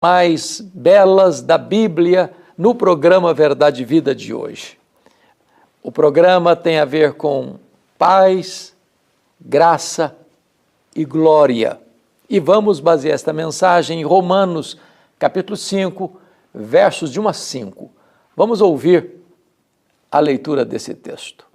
mais belas da Bíblia no programa Verdade e Vida de hoje. O programa tem a ver com paz, graça e glória. E vamos basear esta mensagem em Romanos, capítulo 5, versos de 1 a 5. Vamos ouvir a leitura desse texto.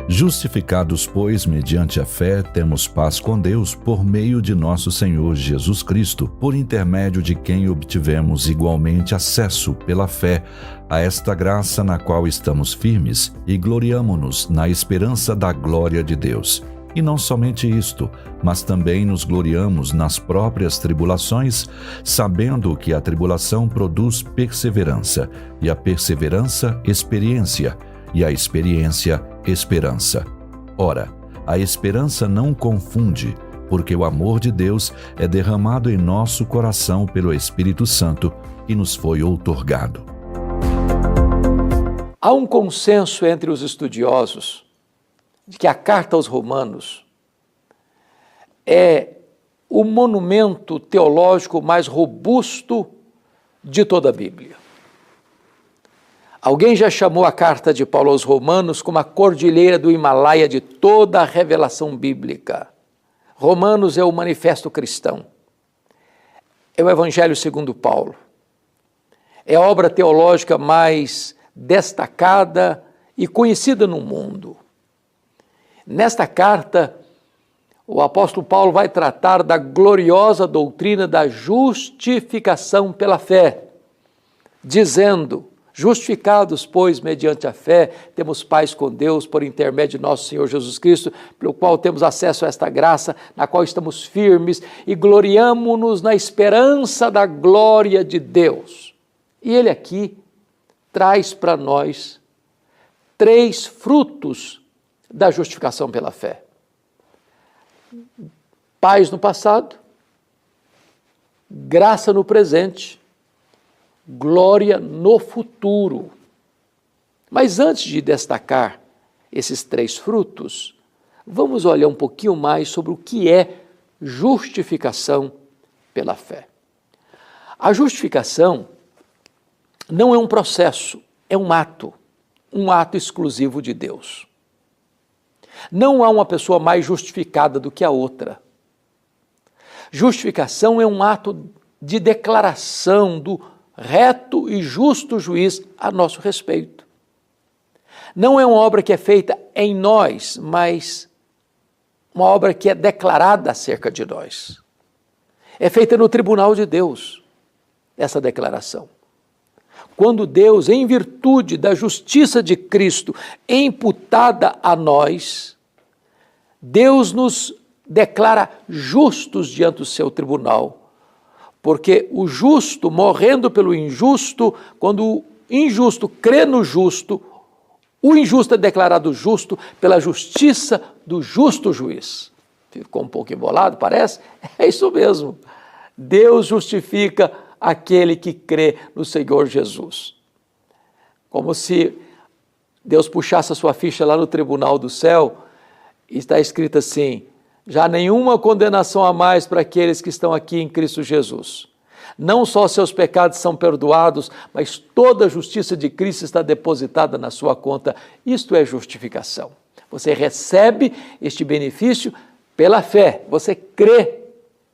Justificados, pois, mediante a fé, temos paz com Deus por meio de nosso Senhor Jesus Cristo, por intermédio de quem obtivemos igualmente acesso pela fé a esta graça na qual estamos firmes e gloriamo-nos na esperança da glória de Deus. E não somente isto, mas também nos gloriamos nas próprias tribulações, sabendo que a tribulação produz perseverança, e a perseverança, experiência, e a experiência, esperança. Ora, a esperança não confunde, porque o amor de Deus é derramado em nosso coração pelo Espírito Santo que nos foi outorgado. Há um consenso entre os estudiosos de que a carta aos Romanos é o monumento teológico mais robusto de toda a Bíblia. Alguém já chamou a carta de Paulo aos Romanos como a cordilheira do Himalaia de toda a revelação bíblica. Romanos é o manifesto cristão. É o Evangelho segundo Paulo. É a obra teológica mais destacada e conhecida no mundo. Nesta carta, o apóstolo Paulo vai tratar da gloriosa doutrina da justificação pela fé, dizendo: justificados, pois, mediante a fé, temos paz com Deus por intermédio de nosso Senhor Jesus Cristo, pelo qual temos acesso a esta graça, na qual estamos firmes e gloriamo-nos na esperança da glória de Deus. E ele aqui traz para nós 3 frutos da justificação pela fé: paz no passado, graça no presente, glória no futuro. Mas antes de destacar esses 3 frutos, vamos olhar um pouquinho mais sobre o que é justificação pela fé. A justificação não é um processo, é um ato exclusivo de Deus. Não há uma pessoa mais justificada do que a outra. Justificação é um ato de declaração do reto e justo juiz a nosso respeito. Não é uma obra que é feita em nós, mas uma obra que é declarada acerca de nós. É feita no tribunal de Deus, essa declaração. Quando Deus, em virtude da justiça de Cristo imputada a nós, Deus nos declara justos diante do seu tribunal. Porque o justo, morrendo pelo injusto, quando o injusto crê no justo, o injusto é declarado justo pela justiça do justo juiz. Ficou um pouco embolado, parece? É isso mesmo. Deus justifica aquele que crê no Senhor Jesus. Como se Deus puxasse a sua ficha lá no tribunal do céu, e está escrito assim: já nenhuma condenação a mais para aqueles que estão aqui em Cristo Jesus. Não só seus pecados são perdoados, mas toda a justiça de Cristo está depositada na sua conta. Isto é justificação. Você recebe este benefício pela fé. Você crê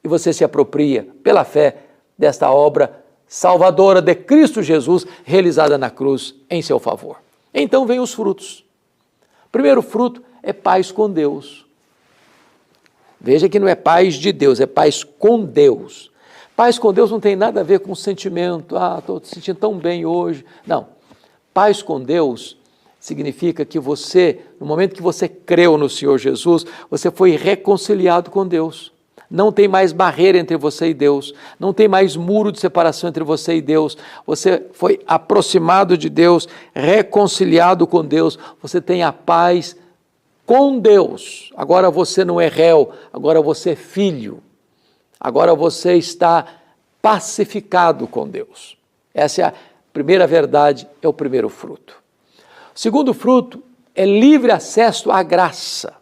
e você se apropria pela fé desta obra salvadora de Cristo Jesus, realizada na cruz em seu favor. Então vem os frutos. O primeiro fruto é paz com Deus. Veja que não é paz de Deus, é paz com Deus. Paz com Deus não tem nada a ver com sentimento, estou me sentindo tão bem hoje. Não, paz com Deus significa que você, no momento que você creu no Senhor Jesus, você foi reconciliado com Deus. Não tem mais barreira entre você e Deus, não tem mais muro de separação entre você e Deus. Você foi aproximado de Deus, reconciliado com Deus, você tem a paz com Deus. Agora você não é réu, agora você é filho. Agora você está pacificado com Deus. Essa é a primeira verdade, é o primeiro fruto. O segundo fruto é livre acesso à graça.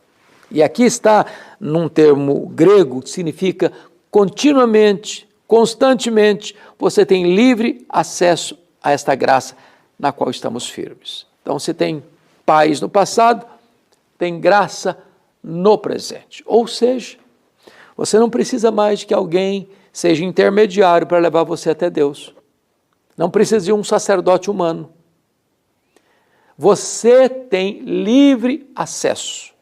E aqui está num termo grego que significa continuamente, constantemente, você tem livre acesso a esta graça na qual estamos firmes. Então, se tem paz no passado, tem graça no presente. Ou seja, você não precisa mais de que alguém seja intermediário para levar você até Deus. Não precisa de um sacerdote humano. Você tem livre acesso.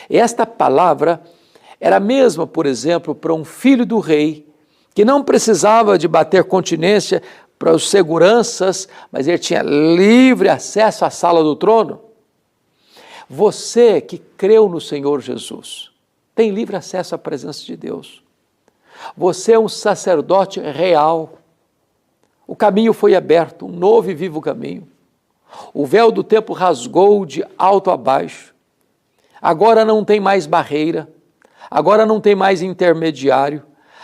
Esta palavra era a mesma, por exemplo, para um filho do rei, que não precisava de bater continência para os seguranças, mas ele tinha livre acesso à sala do trono. Você que creu no Senhor Jesus, tem livre acesso à presença de Deus. Você é um sacerdote real. O caminho foi aberto, um novo e vivo caminho. O véu do templo rasgou de alto a baixo. Agora não tem mais barreira, agora não tem mais intermediário.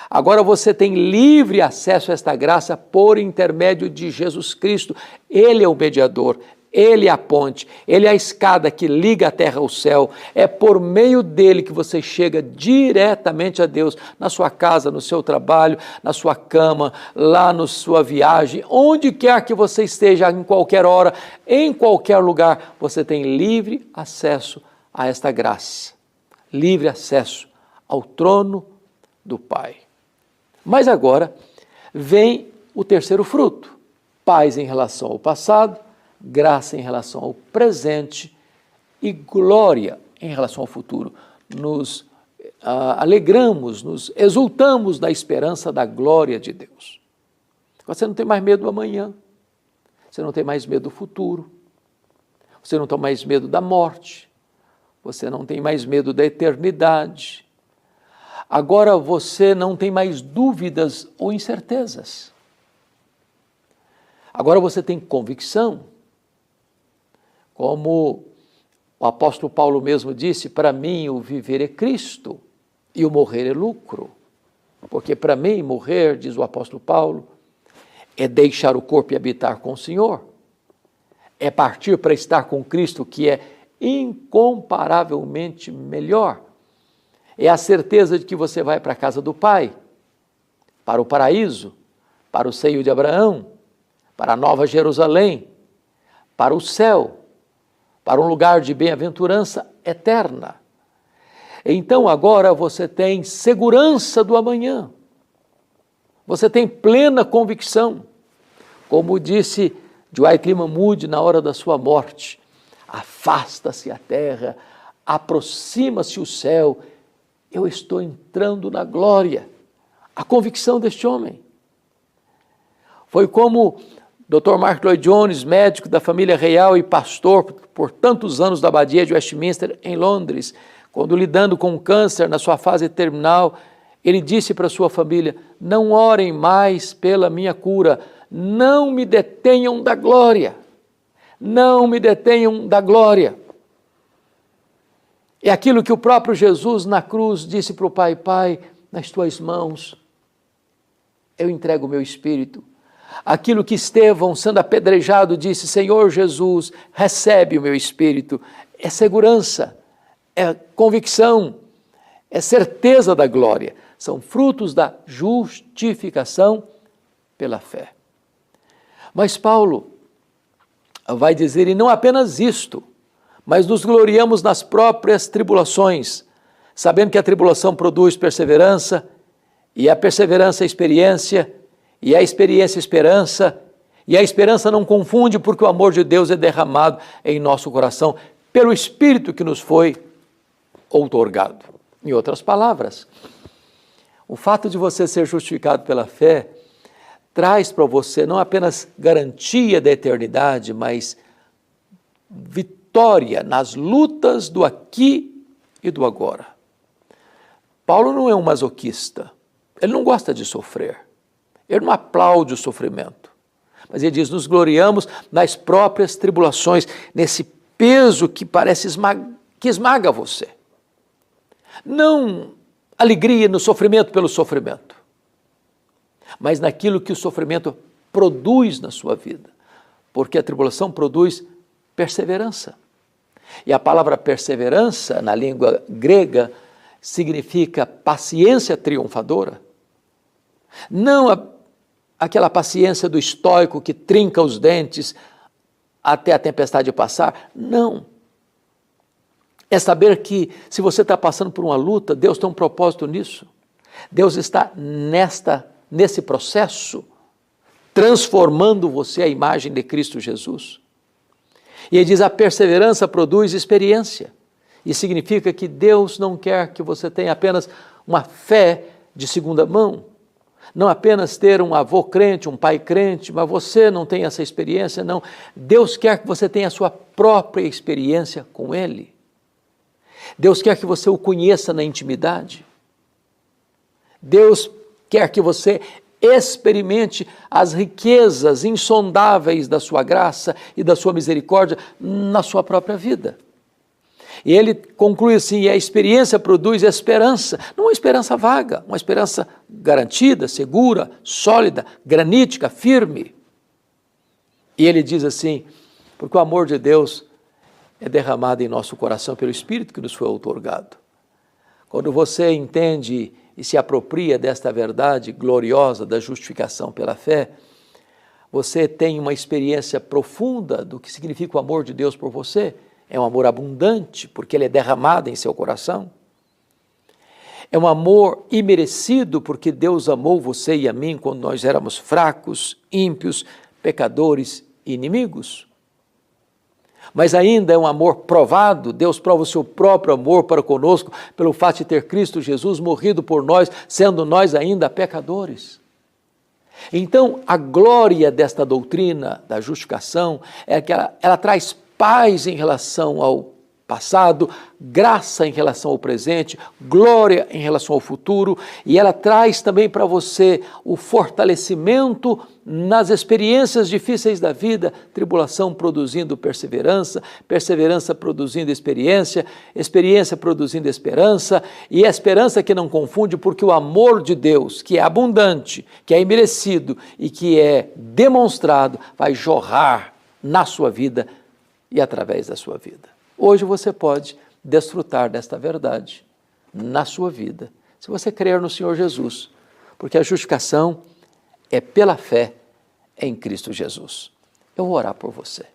Agora você tem livre acesso a esta graça por intermédio de Jesus Cristo. Ele é o mediador, Ele é a ponte, Ele é a escada que liga a terra ao céu. É por meio dele que você chega diretamente a Deus, na sua casa, no seu trabalho, na sua cama, lá na sua viagem, onde quer que você esteja, em qualquer hora, em qualquer lugar, você tem livre acesso a esta graça, livre acesso ao trono do Pai. Mas agora vem o terceiro fruto: paz em relação ao passado, graça em relação ao presente e glória em relação ao futuro. Nos alegramos, nos exultamos na esperança da glória de Deus. Você não tem mais medo do amanhã, você não tem mais medo do futuro, você não tem mais medo da morte, você não tem mais medo da eternidade. Agora você não tem mais dúvidas ou incertezas. Agora você tem convicção. Como o apóstolo Paulo mesmo disse, para mim o viver é Cristo e o morrer é lucro. Porque para mim morrer, diz o apóstolo Paulo, é deixar o corpo e habitar com o Senhor. É partir para estar com Cristo, que é incomparavelmente melhor. É a certeza de que você vai para a casa do Pai, para o paraíso, para o seio de Abraão, para a Nova Jerusalém, para o céu, para um lugar de bem-aventurança eterna. Então agora você tem segurança do amanhã, você tem plena convicção, como disse Dwight Lyman Moody na hora da sua morte: afasta-se a terra, aproxima-se o céu, eu estou entrando na glória. A convicção deste homem. Foi como Dr. Mark Lloyd Jones, médico da família real e pastor por tantos anos da abadia de Westminster, em Londres, quando lidando com câncer na sua fase terminal, ele disse para sua família: não orem mais pela minha cura, não me detenham da glória, não me detenham da glória. É aquilo que o próprio Jesus na cruz disse para o Pai: Pai, nas tuas mãos eu entrego o meu espírito. Aquilo que Estevão, sendo apedrejado, disse: Senhor Jesus, recebe o meu espírito. É segurança, é convicção, é certeza da glória. São frutos da justificação pela fé. Mas Paulo vai dizer, e não apenas isto, mas nos gloriamos nas próprias tribulações, sabendo que a tribulação produz perseverança, e a perseverança experiência, e a experiência esperança, e a esperança não confunde, porque o amor de Deus é derramado em nosso coração pelo Espírito que nos foi outorgado. Em outras palavras, o fato de você ser justificado pela fé traz para você não apenas garantia da eternidade, mas vitória nas lutas do aqui e do agora. Paulo não é um masoquista, ele não gosta de sofrer, ele não aplaude o sofrimento, mas ele diz: nos gloriamos nas próprias tribulações, nesse peso que parece que esmaga você. Não alegria no sofrimento pelo sofrimento, mas naquilo que o sofrimento produz na sua vida, porque a tribulação produz perseverança. E a palavra perseverança, na língua grega, significa paciência triunfadora. Não aquela paciência do estoico que trinca os dentes até a tempestade passar. Não. É saber que se você está passando por uma luta, Deus tem um propósito nisso. Deus está nesse processo transformando você à imagem de Cristo Jesus. E ele diz, a perseverança produz experiência. E significa que Deus não quer que você tenha apenas uma fé de segunda mão, não apenas ter um avô crente, um pai crente, mas você não tem essa experiência, não. Deus quer que você tenha a sua própria experiência com Ele. Deus quer que você o conheça na intimidade. Deus quer que você experimente as riquezas insondáveis da sua graça e da sua misericórdia na sua própria vida. E ele conclui assim, a experiência produz esperança, não uma esperança vaga, uma esperança garantida, segura, sólida, granítica, firme. E ele diz assim, porque o amor de Deus é derramado em nosso coração pelo Espírito que nos foi outorgado. Quando você entende e se apropria desta verdade gloriosa da justificação pela fé, você tem uma experiência profunda do que significa o amor de Deus por você. É um amor abundante, porque ele é derramado em seu coração. É um amor imerecido, porque Deus amou você e a mim quando nós éramos fracos, ímpios, pecadores e inimigos. Mas ainda é um amor provado. Deus prova o seu próprio amor para conosco pelo fato de ter Cristo Jesus morrido por nós, sendo nós ainda pecadores. Então, a glória desta doutrina da justificação é que ela traz paz em relação ao passado, graça em relação ao presente, glória em relação ao futuro, e ela traz também para você o fortalecimento nas experiências difíceis da vida, tribulação produzindo perseverança, perseverança produzindo experiência, experiência produzindo esperança, e a esperança que não confunde, porque o amor de Deus, que é abundante, que é imerecido e que é demonstrado, vai jorrar na sua vida e através da sua vida. Hoje você pode desfrutar desta verdade na sua vida, se você crer no Senhor Jesus, porque a justificação é pela fé em Cristo Jesus. Eu vou orar por você.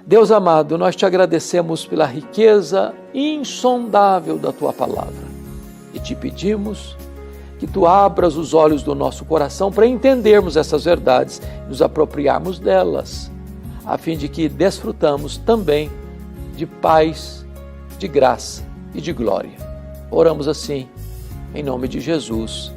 Deus amado, nós te agradecemos pela riqueza insondável da tua palavra e te pedimos que tu abras os olhos do nosso coração para entendermos essas verdades e nos apropriarmos delas, a fim de que desfrutamos também de paz, de graça e de glória. Oramos assim, em nome de Jesus.